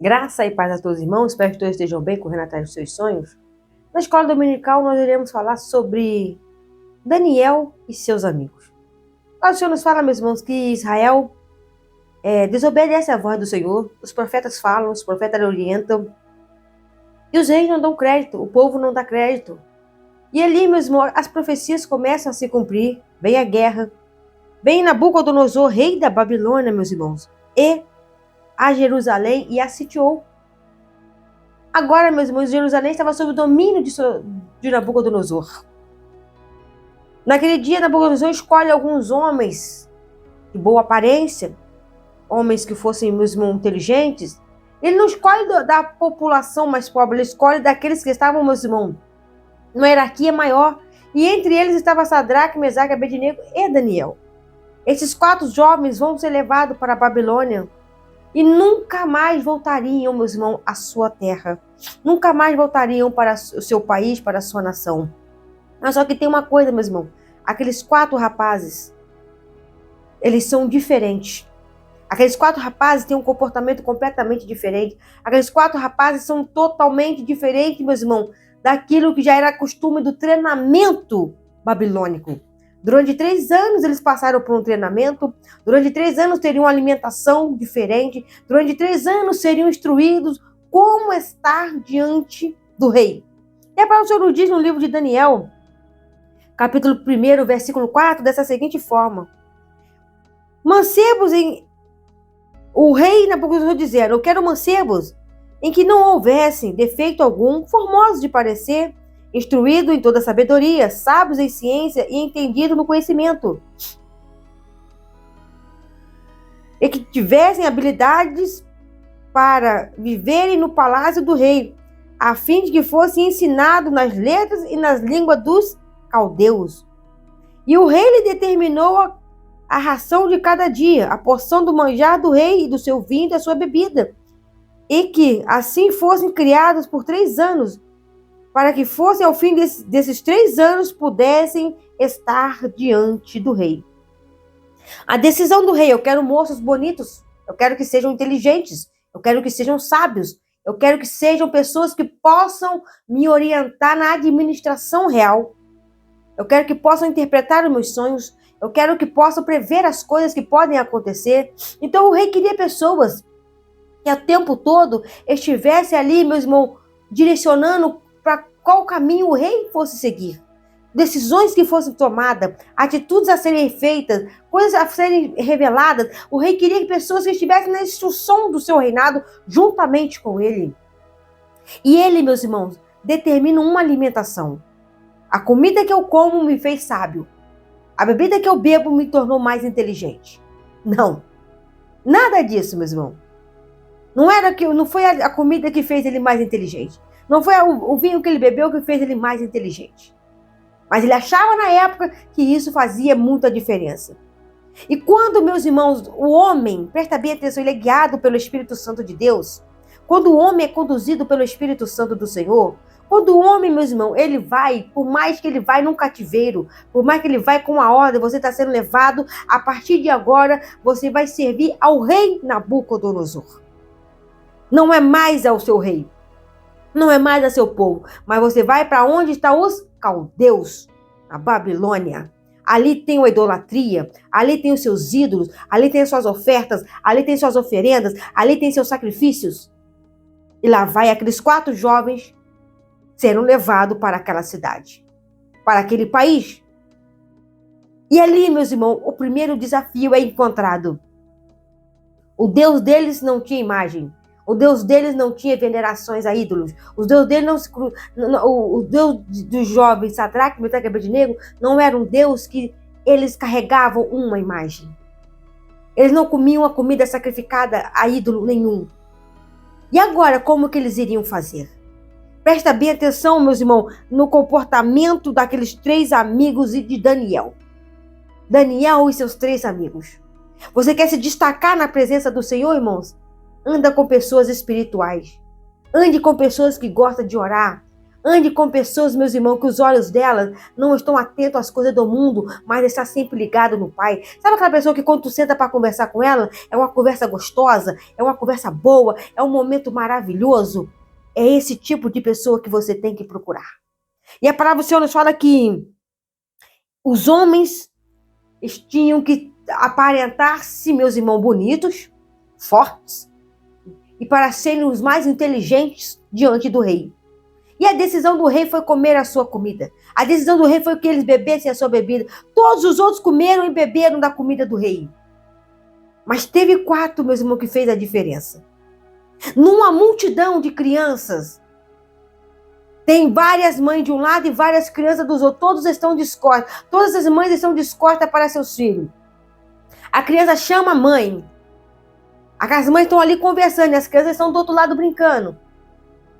Graça e paz a todos os irmãos, espero que todos estejam bem, correndo atrás dos seus sonhos. Na escola dominical nós iremos falar sobre Daniel e seus amigos. O Senhor nos fala, meus irmãos, que Israel desobedece à voz do Senhor, os profetas falam, os profetas orientam, e os reis não dão crédito, o povo não dá crédito. E ali, meus irmãos, as profecias começam a se cumprir, vem a guerra, vem Nabucodonosor, rei da Babilônia, meus irmãos, e a Jerusalém e a sitiou. Agora, meus irmãos, Jerusalém estava sob o domínio de Nabucodonosor. Naquele dia, Nabucodonosor escolhe alguns homens de boa aparência, homens que fossem, meus irmãos, inteligentes. Ele não escolhe da população mais pobre, ele escolhe daqueles que estavam, meus irmãos, numa hierarquia maior. E entre eles estava Sadraque, Mesaque, Abednego e Daniel. Esses 4 jovens vão ser levados para a Babilônia e nunca mais voltariam, meus irmãos, à sua terra. Nunca mais voltariam para o seu país, para a sua nação. Mas só que tem uma coisa, meus irmãos. Aqueles 4 rapazes, eles são diferentes. Aqueles 4 rapazes têm um comportamento completamente diferente. Aqueles 4 rapazes são totalmente diferentes, meus irmãos, daquilo que já era costume do treinamento babilônico. Durante 3 anos eles passaram por um treinamento, durante 3 anos teriam uma alimentação diferente, durante 3 anos seriam instruídos como estar diante do rei. E a palavra do Senhor nos diz no livro de Daniel, capítulo 1, versículo 4, dessa seguinte forma: mancebos o rei Nabucodonosor dizendo, eu quero mancebos em que não houvessem defeito algum, formosos de parecer, instruído em toda sabedoria, sábios em ciência e entendido no conhecimento. E que tivessem habilidades para viverem no palácio do rei, a fim de que fossem ensinados nas letras e nas línguas dos caldeus. E o rei lhe determinou a ração de cada dia, a porção do manjar do rei e do seu vinho e da sua bebida, e que assim fossem criados por 3 anos, para que fossem ao fim desses 3 anos pudessem estar diante do rei. A decisão do rei: eu quero moços bonitos, eu quero que sejam inteligentes, eu quero que sejam sábios, eu quero que sejam pessoas que possam me orientar na administração real, eu quero que possam interpretar os meus sonhos, eu quero que possam prever as coisas que podem acontecer. Então o rei queria pessoas que o tempo todo estivessem ali, meu irmão, direcionando para qual caminho o rei fosse seguir. Decisões que fossem tomadas, atitudes a serem feitas, coisas a serem reveladas. O rei queria que pessoas que estivessem na instrução do seu reinado juntamente com ele. E ele, meus irmãos, determina uma alimentação. A comida que eu como me fez sábio. A bebida que eu bebo me tornou mais inteligente. Não. Nada disso, meus irmãos. Não foi a comida que fez ele mais inteligente. Não foi o vinho que ele bebeu que fez ele mais inteligente. Mas ele achava na época que isso fazia muita diferença. E quando, meus irmãos, o homem, presta bem atenção, ele é guiado pelo Espírito Santo de Deus. Quando o homem é conduzido pelo Espírito Santo do Senhor, quando o homem, meus irmãos, ele vai, por mais que ele vai num cativeiro, por mais que ele vai com a ordem, você está sendo levado, a partir de agora, você vai servir ao rei Nabucodonosor. Não é mais ao seu rei, não é mais a seu povo, mas você vai para onde estão os caldeus, a Babilônia. Ali tem a idolatria, ali tem os seus ídolos, ali tem as suas ofertas, ali tem suas oferendas, ali tem seus sacrifícios. E lá vai aqueles 4 jovens sendo levados para aquela cidade, para aquele país. E ali, meus irmãos, o primeiro desafio é encontrado. O Deus deles não tinha imagem. O Deus deles não tinha venerações a ídolos. O Deus deles o Deus dos jovens, Sadraque, Mesaque e Abednego, não era um Deus que eles carregavam uma imagem. Eles não comiam a comida sacrificada a ídolo nenhum. E agora, como que eles iriam fazer? Presta bem atenção, meus irmãos, no comportamento daqueles 3 amigos e de Daniel. Daniel e seus 3 amigos. Você quer se destacar na presença do Senhor, irmãos? Anda com pessoas espirituais. Ande com pessoas que gostam de orar. Ande com pessoas, meus irmãos, que os olhos delas não estão atentos às coisas do mundo, mas está sempre ligado no Pai. Sabe aquela pessoa que quando tu senta para conversar com ela, é uma conversa gostosa, é uma conversa boa, é um momento maravilhoso? É esse tipo de pessoa que você tem que procurar. E a palavra do Senhor nos fala que os homens tinham que aparentar-se, meus irmãos, bonitos, fortes, e para serem os mais inteligentes diante do rei. E a decisão do rei foi comer a sua comida. A decisão do rei foi que eles bebessem a sua bebida. Todos os outros comeram e beberam da comida do rei. Mas teve 4, meus irmãos, que fez a diferença. Numa multidão de crianças, tem várias mães de um lado e várias crianças dos outros. Todos estão discórdia. Todas as mães estão discórdia para seus filhos. A criança chama a mãe. As mães estão ali conversando e as crianças estão do outro lado brincando.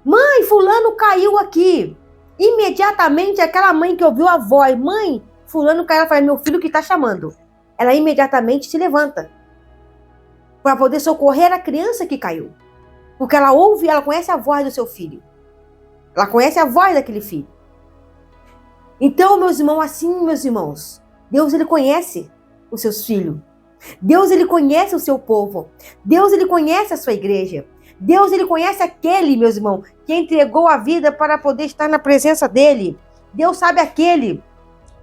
Mãe, fulano caiu aqui. Imediatamente aquela mãe que ouviu a voz, mãe, fulano caiu, ela fala, meu filho que está chamando. Ela imediatamente se levanta para poder socorrer a criança que caiu. Porque ela ouve, ela conhece a voz do seu filho. Ela conhece a voz daquele filho. Então, meus irmãos, assim, meus irmãos, Deus, ele conhece os seus filhos. Deus, ele conhece o seu povo. Deus, ele conhece a sua igreja. Deus, ele conhece aquele, meus irmãos, que entregou a vida para poder estar na presença dele. Deus sabe aquele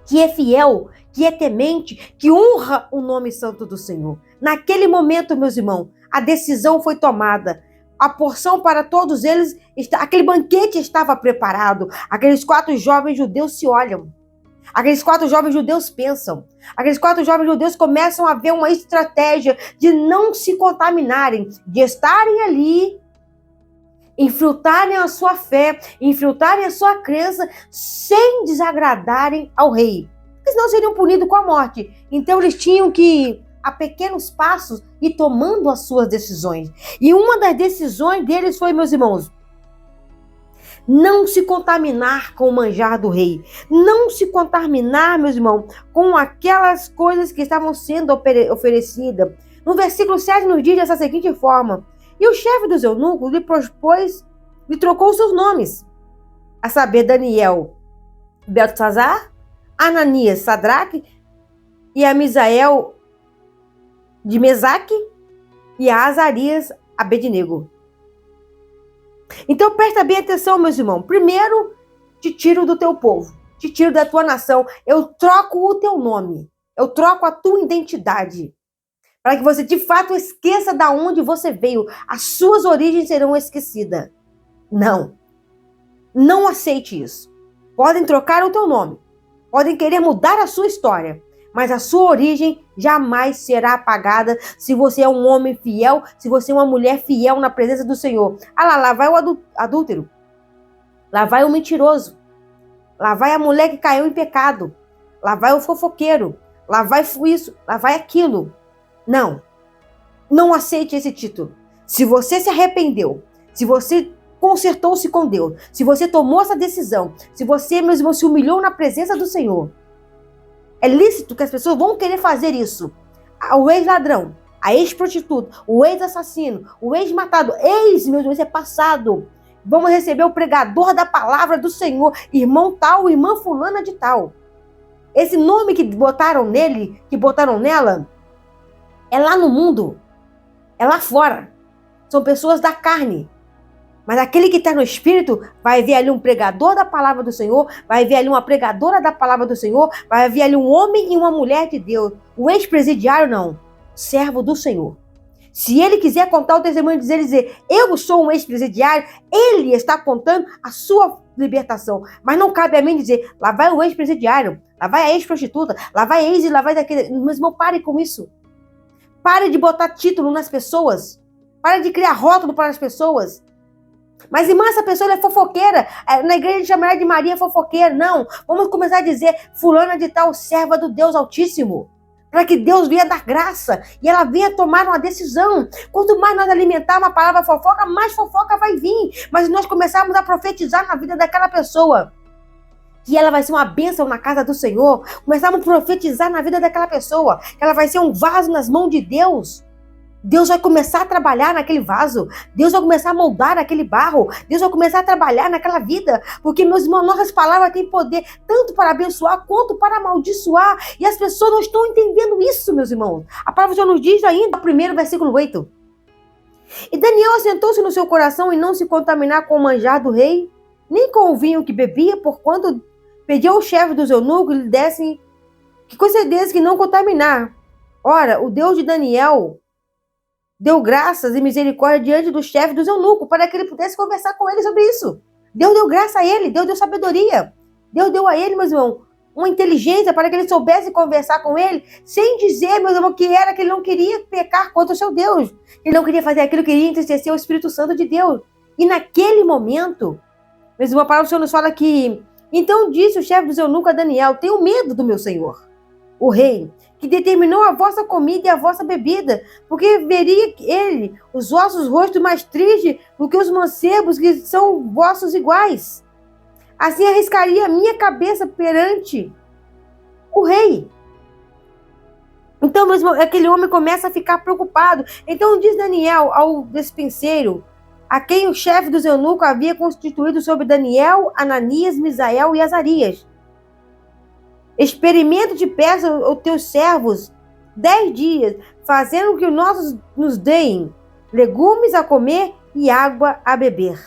que é fiel, que é temente, que honra o nome santo do Senhor. Naquele momento, meus irmãos, a decisão foi tomada. A porção para todos eles, aquele banquete estava preparado. Aqueles 4 jovens judeus se olham. Aqueles 4 jovens judeus pensam. Aqueles 4 jovens judeus começam a ver uma estratégia de não se contaminarem, de estarem ali, infiltrarem a sua fé, infiltrarem a sua crença, sem desagradarem ao rei. Porque senão seriam punidos com a morte. Então eles tinham que, a pequenos passos, ir tomando as suas decisões. E uma das decisões deles foi, meus irmãos, não se contaminar com o manjar do rei. Não se contaminar, meus irmãos, com aquelas coisas que estavam sendo oferecidas. No versículo 7 nos diz dessa seguinte forma: e o chefe dos eunucos lhe trocou seus nomes, a saber, Daniel, Beltesazar, Ananias, Sadraque, e a Misael de Mesaque, e a Azarias, Abednego. Então presta bem atenção, meus irmãos. Primeiro, te tiro do teu povo, te tiro da tua nação. Eu troco o teu nome, eu troco a tua identidade, para que você de fato esqueça de onde você veio. As suas origens serão esquecidas. Não, não aceite isso. Podem trocar o teu nome, podem querer mudar a sua história, mas a sua origem jamais será apagada se você é um homem fiel, se você é uma mulher fiel na presença do Senhor. Ah lá vai o adúltero, lá vai o mentiroso, lá vai a mulher que caiu em pecado, lá vai o fofoqueiro, lá vai isso, lá vai aquilo. Não, não aceite esse título. Se você se arrependeu, se você consertou-se com Deus, se você tomou essa decisão, se você, meus irmãos, se humilhou na presença do Senhor, é lícito que as pessoas vão querer fazer isso. O ex-ladrão, a ex-prostituta, o ex-assassino, o ex-matado, meu irmão, isso é passado. Vamos receber o pregador da palavra do Senhor, irmão tal, irmã fulana de tal. Esse nome que botaram nele, que botaram nela, é lá no mundo, é lá fora. São pessoas da carne. Mas aquele que está no Espírito vai ver ali um pregador da palavra do Senhor, vai ver ali uma pregadora da palavra do Senhor, vai ver ali um homem e uma mulher de Deus. O ex-presidiário não, servo do Senhor. Se ele quiser contar o testemunho e dizer, eu sou um ex-presidiário, ele está contando a sua libertação. Mas não cabe a mim dizer, lá vai o ex-presidiário, lá vai a ex-prostituta, lá vai a ex e lá vai daquele. Mas, irmão, pare com isso. Pare de botar título nas pessoas. Pare de criar rótulo para as pessoas. Mas, irmã, essa pessoa é fofoqueira. Na igreja a gente chama ela de Maria fofoqueira. Não. Vamos começar a dizer fulana de tal, serva do Deus Altíssimo. Para que Deus venha dar graça e ela venha tomar uma decisão. Quanto mais nós alimentarmos a palavra fofoca, mais fofoca vai vir. Mas nós começarmos a profetizar na vida daquela pessoa, que ela vai ser uma bênção na casa do Senhor. Começarmos a profetizar na vida daquela pessoa, que ela vai ser um vaso nas mãos de Deus. Deus vai começar a trabalhar naquele vaso. Deus vai começar a moldar aquele barro. Deus vai começar a trabalhar naquela vida. Porque, meus irmãos, nossas palavras têm poder tanto para abençoar quanto para amaldiçoar. E as pessoas não estão entendendo isso, meus irmãos. A palavra já nos diz ainda, no primeiro versículo 8. E Daniel assentou-se no seu coração em não se contaminar com o manjar do rei, nem com o vinho que bebia, porquanto pediu ao chefe dos eunucos que lhe dessem que concedesse que não contaminar. Ora, o Deus de Daniel deu graças e misericórdia diante do chefe dos eunucos, para que ele pudesse conversar com ele sobre isso. Deus deu graça a ele, Deus deu sabedoria. Deus deu a ele, meus irmãos, uma inteligência para que ele soubesse conversar com ele, sem dizer, meus irmãos, que ele não queria pecar contra o seu Deus. Ele não queria fazer aquilo, queria entristecer o Espírito Santo de Deus. E naquele momento, meus irmãos, a palavra do Senhor nos fala que, então disse o chefe dos eunucos a Daniel, tenho medo do meu senhor, o rei, que determinou a vossa comida e a vossa bebida, porque veria ele os vossos rostos mais tristes do que os mancebos que são vossos iguais. Assim arriscaria a minha cabeça perante o rei. Então, mesmo, aquele homem começa a ficar preocupado. Então diz Daniel ao despenseiro, a quem o chefe dos eunucos havia constituído sobre Daniel, Ananias, Misael e Azarias: experimento te peço aos teus servos 10 dias, fazendo que os nossos nos deem legumes a comer e água a beber.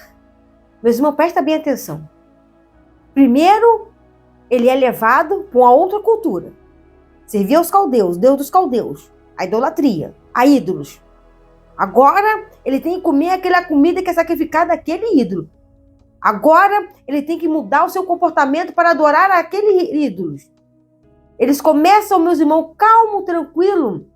Meus irmãos, presta bem atenção. Primeiro, ele é levado para uma outra cultura. Servia aos caldeus, Deus dos caldeus, a idolatria, a ídolos. Agora, ele tem que comer aquela comida que é sacrificada àquele ídolo. Agora, ele tem que mudar o seu comportamento para adorar aquele ídolo. Eles começam, meus irmãos, calmo, tranquilo,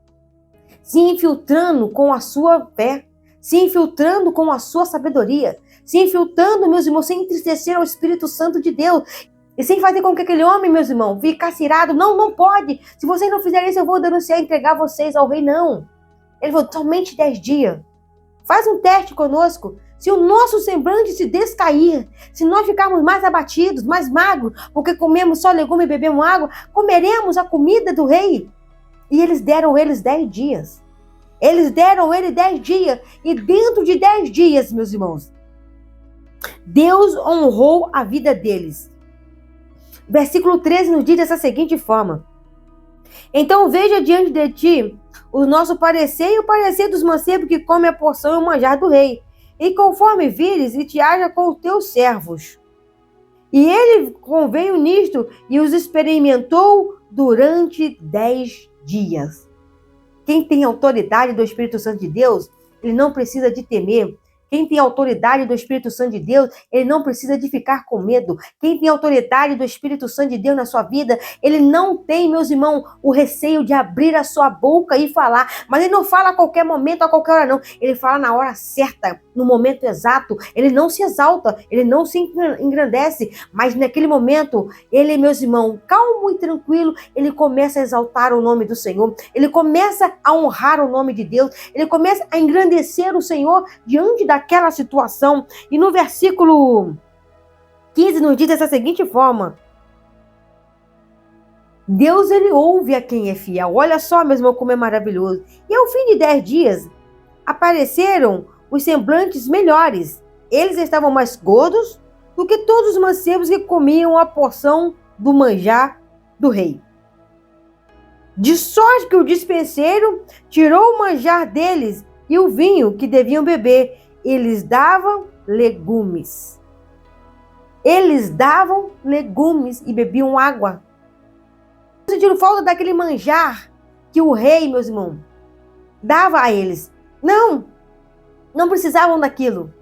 se infiltrando com a sua fé, se infiltrando com a sua sabedoria, se infiltrando, meus irmãos, sem entristecer ao Espírito Santo de Deus, e sem fazer com que aquele homem, meus irmãos, ficasse irado. Não, não pode. Se vocês não fizerem isso, eu vou denunciar e entregar vocês ao rei. Não. Ele falou, somente 10 dias. Faz um teste conosco. Se o nosso semblante se descair, se nós ficarmos mais abatidos, mais magros, porque comemos só legume e bebemos água, comeremos a comida do rei. E eles deram 10 dias. Eles deram ele 10 dias. E dentro de 10 dias, meus irmãos, Deus honrou a vida deles. Versículo 13 nos diz dessa seguinte forma: então veja diante de ti o nosso parecer e o parecer dos mancebos que comem a porção e o manjar do rei. E conforme vires, e te haja com os teus servos. E ele conveio nisto e os experimentou durante 10 dias. Quem tem autoridade do Espírito Santo de Deus, ele não precisa de temer. Quem tem autoridade do Espírito Santo de Deus, ele não precisa de ficar com medo. Quem tem autoridade do Espírito Santo de Deus na sua vida, ele não tem, meus irmãos, o receio de abrir a sua boca e falar. Mas ele não fala a qualquer momento, a qualquer hora, não. Ele fala na hora certa, no momento exato. Ele não se exalta, ele não se engrandece. Mas naquele momento, ele, meus irmãos, calmo e tranquilo, ele começa a exaltar o nome do Senhor. Ele começa a honrar o nome de Deus. Ele começa a engrandecer o Senhor diante daquela situação. E no versículo 15 nos diz dessa seguinte forma: Deus, ele ouve a quem é fiel. Olha só, meu irmão, como é maravilhoso. E ao fim de 10 dias, apareceram os semblantes melhores. Eles estavam mais gordos do que todos os mancebos que comiam a porção do manjar do rei. De sorte que o despenseiro tirou o manjar deles e o vinho que deviam beber. Eles davam legumes. Eles davam legumes e bebiam água. Sentiram falta daquele manjar que o rei, meus irmãos, dava a eles. Não precisavam daquilo.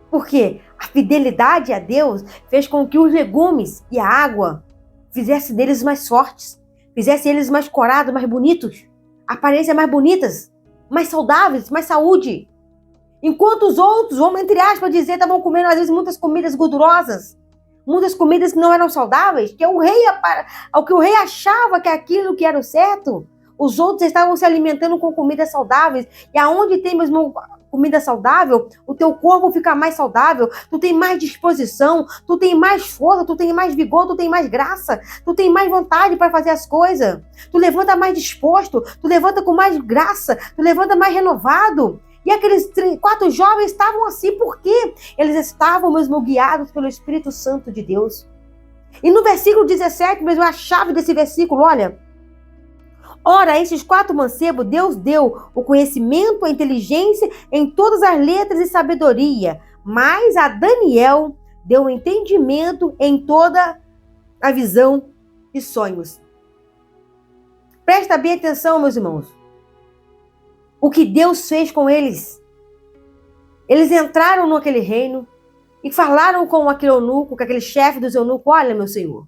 Porque a fidelidade a Deus fez com que os legumes e a água fizesse deles mais fortes, fizesse eles mais corados, mais bonitos, aparências mais bonitas, mais saudáveis, mais saúde. Enquanto os outros, vamos entre aspas dizer, estavam comendo às vezes muitas comidas gordurosas, muitas comidas que não eram saudáveis, que o rei achava que aquilo que era o certo, os outros estavam se alimentando com comidas saudáveis. E aonde tem, meu irmão, comida saudável, o teu corpo fica mais saudável, tu tem mais disposição, tu tem mais força, tu tem mais vigor, tu tem mais graça, tu tem mais vontade para fazer as coisas, tu levanta mais disposto, tu levanta com mais graça, tu levanta mais renovado. E aqueles 4 jovens estavam assim, porque eles estavam mesmo guiados pelo Espírito Santo de Deus. E no versículo 17, mesmo a chave desse versículo, olha: ora, a esses 4 mancebos, Deus deu o conhecimento, a inteligência em todas as letras e sabedoria, mas a Daniel deu o entendimento em toda a visão e sonhos. Presta bem atenção, meus irmãos. O que Deus fez com eles. Eles entraram naquele reino e falaram com aquele eunuco, com aquele chefe dos eunucos: olha, meu senhor,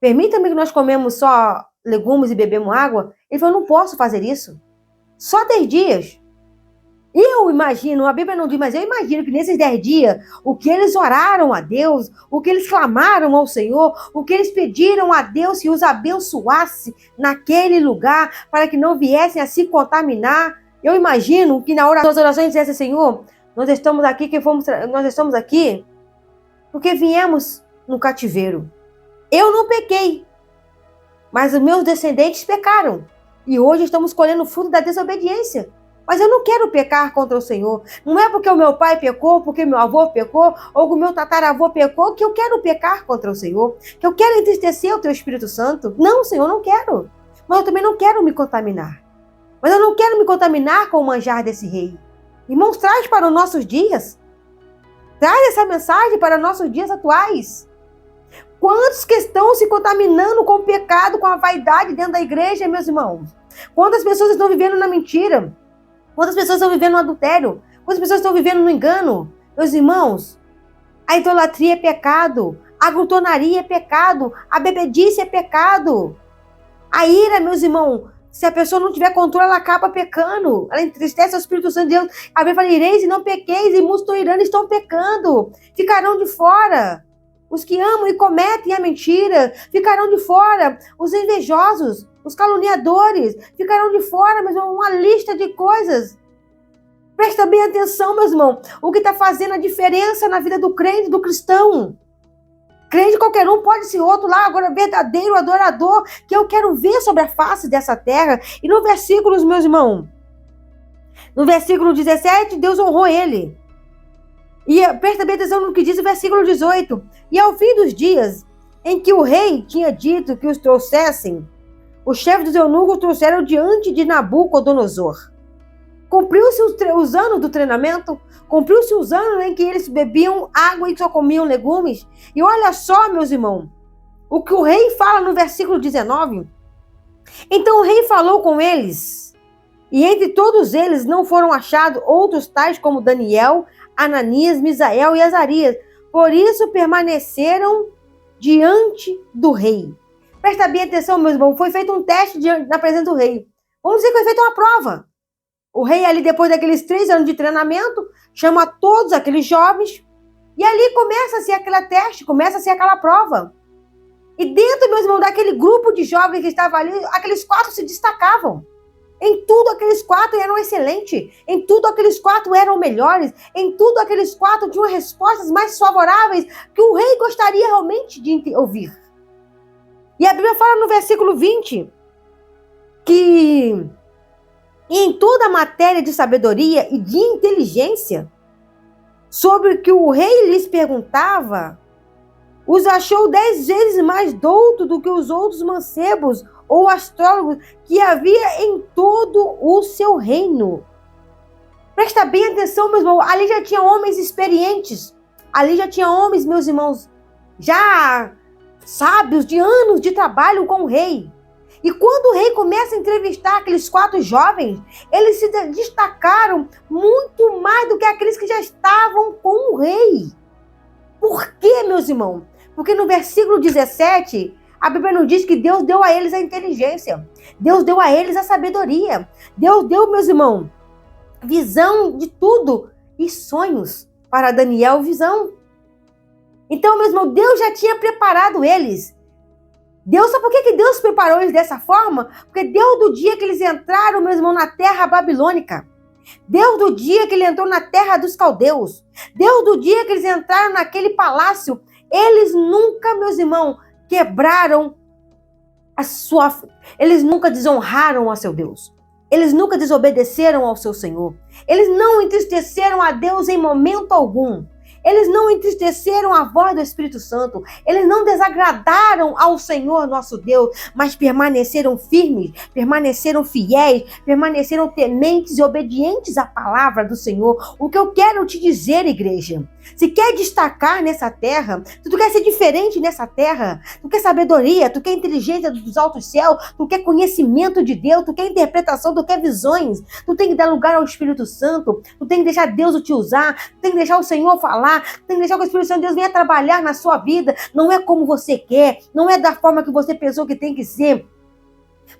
permita-me que nós comemos só legumes e bebemos água. Ele falou: não posso fazer isso. Só 10 dias. Eu imagino, a Bíblia não diz, mas eu imagino que nesses 10 dias, o que eles oraram a Deus, o que eles clamaram ao Senhor, o que eles pediram a Deus que os abençoasse naquele lugar, para que não viessem a se contaminar. Eu imagino que na hora das orações dissessem: Senhor, nós estamos aqui porque viemos no cativeiro. Eu não pequei, mas os meus descendentes pecaram. E hoje estamos colhendo o fruto da desobediência. Mas eu não quero pecar contra o Senhor. Não é porque o meu pai pecou, porque meu avô pecou, ou o meu tataravô pecou, que eu quero pecar contra o Senhor, que eu quero entristecer o teu Espírito Santo. Não, Senhor, não quero. Mas eu também não quero me contaminar. Mas eu não quero me contaminar com o manjar desse rei. Irmãos, traz para os nossos dias. Traz essa mensagem para os nossos dias atuais. Quantos que estão se contaminando com o pecado, com a vaidade dentro da igreja, meus irmãos? Quantas pessoas estão vivendo na mentira? Quantas pessoas estão vivendo no adultério? Quantas pessoas estão vivendo no engano? Meus irmãos, a idolatria é pecado. A glutonaria é pecado. A bebedice é pecado. A ira, meus irmãos, se a pessoa não tiver controle, ela acaba pecando. Ela entristece o Espírito Santo de Deus. A Bíblia fala: ireis e não pequeis, e muitos estão irando e estão pecando. Ficarão de fora os que amam e cometem a mentira. Ficarão de fora os invejosos, os caluniadores. Ficarão de fora, mas uma lista de coisas. Presta bem atenção, meus irmãos. O que está fazendo a diferença na vida do crente, do cristão. Crente qualquer um, pode ser outro lá, agora verdadeiro adorador, que eu quero ver sobre a face dessa terra. E no versículo, meus irmãos, no versículo 17, Deus honrou ele. E presta bem atenção no que diz o versículo 18. E ao fim dos dias, em que o rei tinha dito que os trouxessem, os chefes dos eunucos trouxeram diante de Nabucodonosor. Cumpriu-se os anos do treinamento, cumpriu-se os anos em que eles bebiam água e só comiam legumes. E olha só, meus irmãos, o que o rei fala no versículo 19. Então o rei falou com eles, e entre todos eles não foram achados outros tais como Daniel, Ananias, Misael e Azarias. Por isso permaneceram diante do rei. Presta bem atenção, meus irmãos, foi feito um teste na presença do rei. Vamos dizer que foi feita uma prova. O rei ali, depois daqueles 3 anos de treinamento, chama todos aqueles jovens e ali começa-se aquele teste, começa-se aquela prova. E dentro, meus irmãos, daquele grupo de jovens que estavam ali, aqueles 4 se destacavam. Em tudo, aqueles 4 eram excelentes. Em tudo, aqueles 4 eram melhores. Em tudo, aqueles 4 tinham respostas mais favoráveis que o rei gostaria realmente de ouvir. E a Bíblia fala no versículo 20 que em toda a matéria de sabedoria e de inteligência, sobre o que o rei lhes perguntava, os achou 10 vezes mais douto do que os outros mancebos ou astrólogos que havia em todo o seu reino. Presta bem atenção, meus irmãos, ali já tinha homens experientes, ali já tinha homens, meus irmãos, já sábios de anos de trabalho com o rei. E quando o rei começa a entrevistar aqueles 4 jovens, eles se destacaram muito mais do que aqueles que já estavam com o rei. Por quê, meus irmãos? Porque no versículo 17, a Bíblia nos diz que Deus deu a eles a inteligência. Deus deu a eles a sabedoria. Deus deu, meus irmãos, visão de tudo e sonhos. Para Daniel, visão. Então, meus irmãos, Deus já tinha preparado eles. Deus, sabe por que Deus preparou eles dessa forma? Porque Deus, do dia que eles entraram, meus irmãos, na terra babilônica, Desde o dia que ele entrou na terra dos caldeus, desde o dia que eles entraram naquele palácio, eles nunca, meus irmãos, quebraram eles nunca desonraram a seu Deus. Eles nunca desobedeceram ao seu Senhor. Eles não entristeceram a Deus em momento algum. Eles não entristeceram a voz do Espírito Santo. Eles não desagradaram ao Senhor nosso Deus, mas permaneceram firmes, permaneceram fiéis, permaneceram tementes e obedientes à palavra do Senhor. O que eu quero te dizer, igreja, se quer destacar nessa terra, se tu quer ser diferente nessa terra, tu quer sabedoria, tu quer inteligência dos altos céus, tu quer conhecimento de Deus, tu quer interpretação, tu quer visões, tu tem que dar lugar ao Espírito Santo, tu tem que deixar Deus te usar, tu tem que deixar o Senhor falar, tu tem que deixar que o Espírito Santo de Deus venha trabalhar na sua vida. Não é como você quer, não é da forma que você pensou que tem que ser,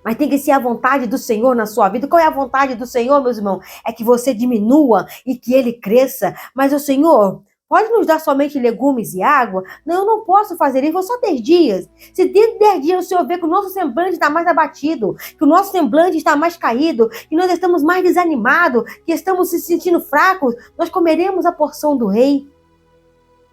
mas tem que ser a vontade do Senhor na sua vida. Qual é a vontade do Senhor, meus irmãos? É que você diminua e que Ele cresça. Mas o Senhor pode nos dar somente legumes e água? Não, eu não posso fazer isso, só 10 dias. Se dentro de 10 dias o Senhor vê que o nosso semblante está mais abatido, que o nosso semblante está mais caído, que nós estamos mais desanimados, que estamos se sentindo fracos, nós comeremos a porção do rei.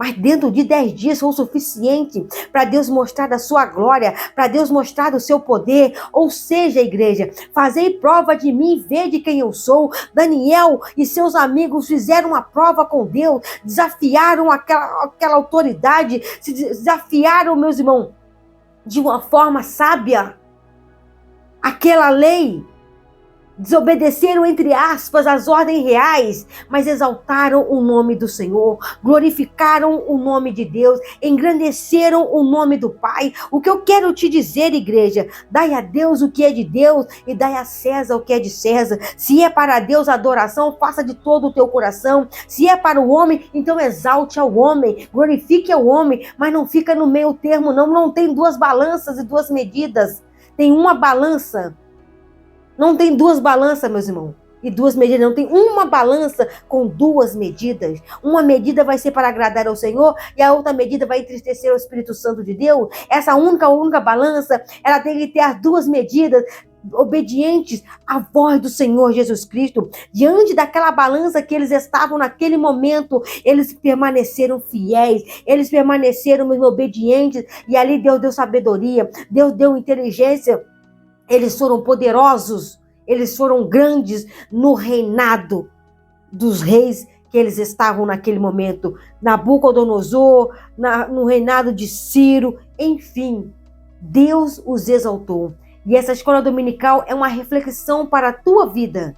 Mas dentro de 10 dias foi o suficiente para Deus mostrar da sua glória, para Deus mostrar do seu poder. Ou seja, igreja, fazei prova de mim e vede quem eu sou. Daniel e seus amigos fizeram uma prova com Deus, desafiaram aquela autoridade, se desafiaram, meus irmãos, de uma forma sábia. Aquela lei. Desobedeceram, entre aspas, as ordens reais, mas exaltaram o nome do Senhor, glorificaram o nome de Deus, engrandeceram o nome do Pai. O que eu quero te dizer, igreja, dai a Deus o que é de Deus e dai a César o que é de César. Se é para Deus a adoração, faça de todo o teu coração. Se é para o homem, então exalte ao homem, glorifique ao homem, mas não fica no meio termo, não tem duas balanças e duas medidas. Tem uma balança. Não tem duas balanças, meus irmãos, e duas medidas. Não tem uma balança com duas medidas. Uma medida vai ser para agradar ao Senhor e a outra medida vai entristecer o Espírito Santo de Deus. Essa única balança, ela tem que ter as duas medidas obedientes à voz do Senhor Jesus Cristo. Diante daquela balança que eles estavam naquele momento, eles permaneceram fiéis, eles permaneceram obedientes, e ali Deus deu sabedoria, Deus deu inteligência. Eles foram poderosos, eles foram grandes no reinado dos reis que eles estavam naquele momento. Nabucodonosor, no reinado de Ciro, enfim, Deus os exaltou. E essa escola dominical é uma reflexão para a tua vida.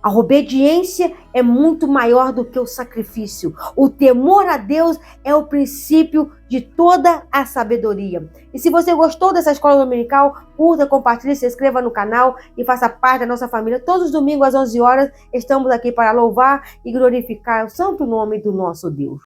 A obediência é muito maior do que o sacrifício. O temor a Deus é o princípio de toda a sabedoria. E se você gostou dessa escola dominical, curta, compartilhe, se inscreva no canal e faça parte da nossa família. Todos os domingos às 11 horas estamos aqui para louvar e glorificar o santo nome do nosso Deus.